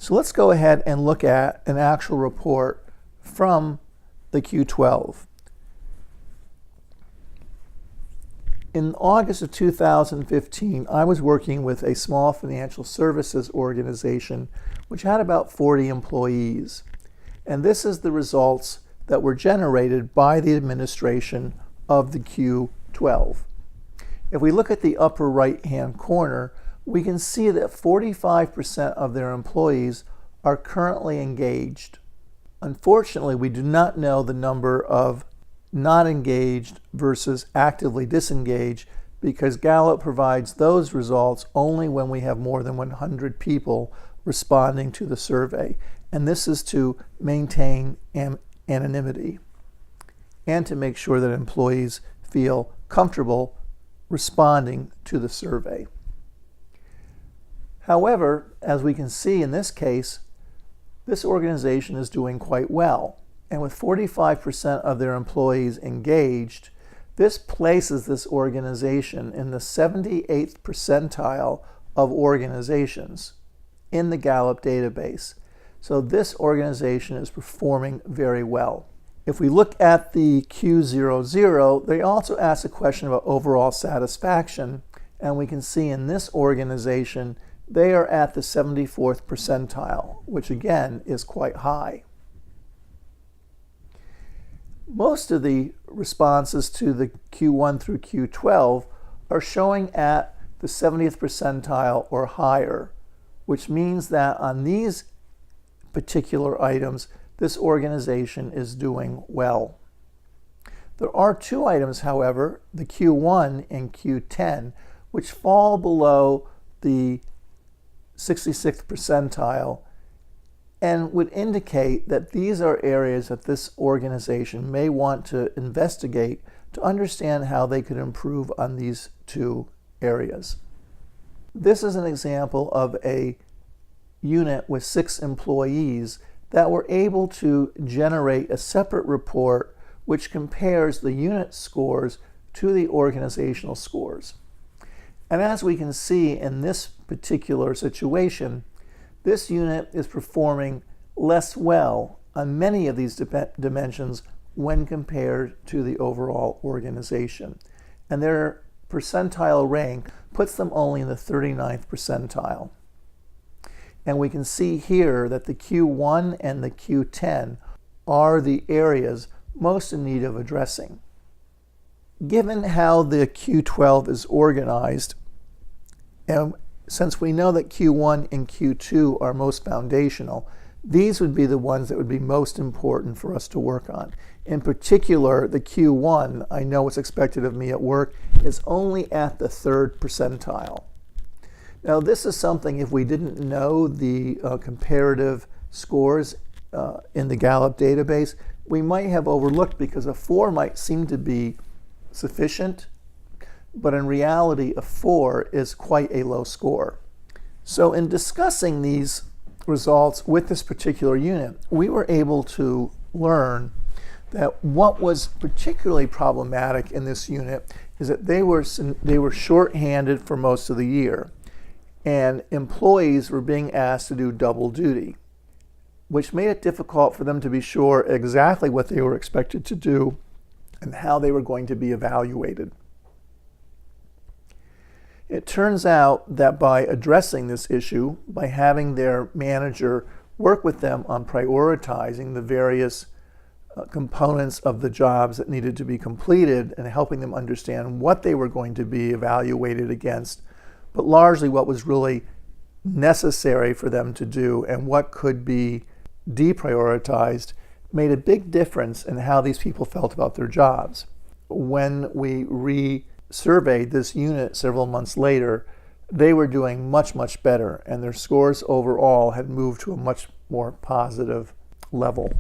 So let's go ahead and look at an actual report from the Q12. In August of 2015, I was working with a small financial services organization which had about 40 employees. And this is the results that were generated by the administration of the Q12. If we look at the upper right-hand corner, we can see that 45% of their employees are currently engaged. Unfortunately, we do not know the number of not engaged versus actively disengaged because Gallup provides those results only when we have more than 100 people responding to the survey. And this is to maintain anonymity and to make sure that employees feel comfortable responding to the survey. However, as we can see in this case, this organization is doing quite well. And with 45% of their employees engaged, this places this organization in the 78th percentile of organizations in the Gallup database. So this organization is performing very well. If we look at the Q00, they also ask a question about overall satisfaction, and we can see in this organization they are at the 74th percentile, which again is quite high. Most of the responses to the Q1 through Q12 are showing at the 70th percentile or higher, which means that on these particular items, this organization is doing well. There are two items, however, the Q1 and Q10, which fall below the 66th percentile and would indicate that these are areas that this organization may want to investigate to understand how they could improve on these two areas. This is an example of a unit with 6 employees that were able to generate a separate report which compares the unit scores to the organizational scores. And as we can see in this particular situation, this unit is performing less well on many of these dimensions when compared to the overall organization. And their percentile rank puts them only in the 39th percentile. And we can see here that the Q1 and the Q10 are the areas most in need of addressing. Given how the Q12 is organized, and since we know that Q1 and Q2 are most foundational, these would be the ones that would be most important for us to work on. In particular, the Q1, I know what's expected of me at work, is only at the 3rd percentile. Now, this is something, if we didn't know the comparative scores in the Gallup database, we might have overlooked because a 4 might seem to be sufficient, but in reality, a 4 is quite a low score. So in discussing these results with this particular unit, we were able to learn that what was particularly problematic in this unit is that they were short-handed for most of the year, and employees were being asked to do double duty, which made it difficult for them to be sure exactly what they were expected to do and how they were going to be evaluated. It turns out that by addressing this issue, by having their manager work with them on prioritizing the various components of the jobs that needed to be completed and helping them understand what they were going to be evaluated against, but largely what was really necessary for them to do and what could be deprioritized, made a big difference in how these people felt about their jobs. When we surveyed this unit several months later, they were doing much, much better, and their scores overall had moved to a much more positive level.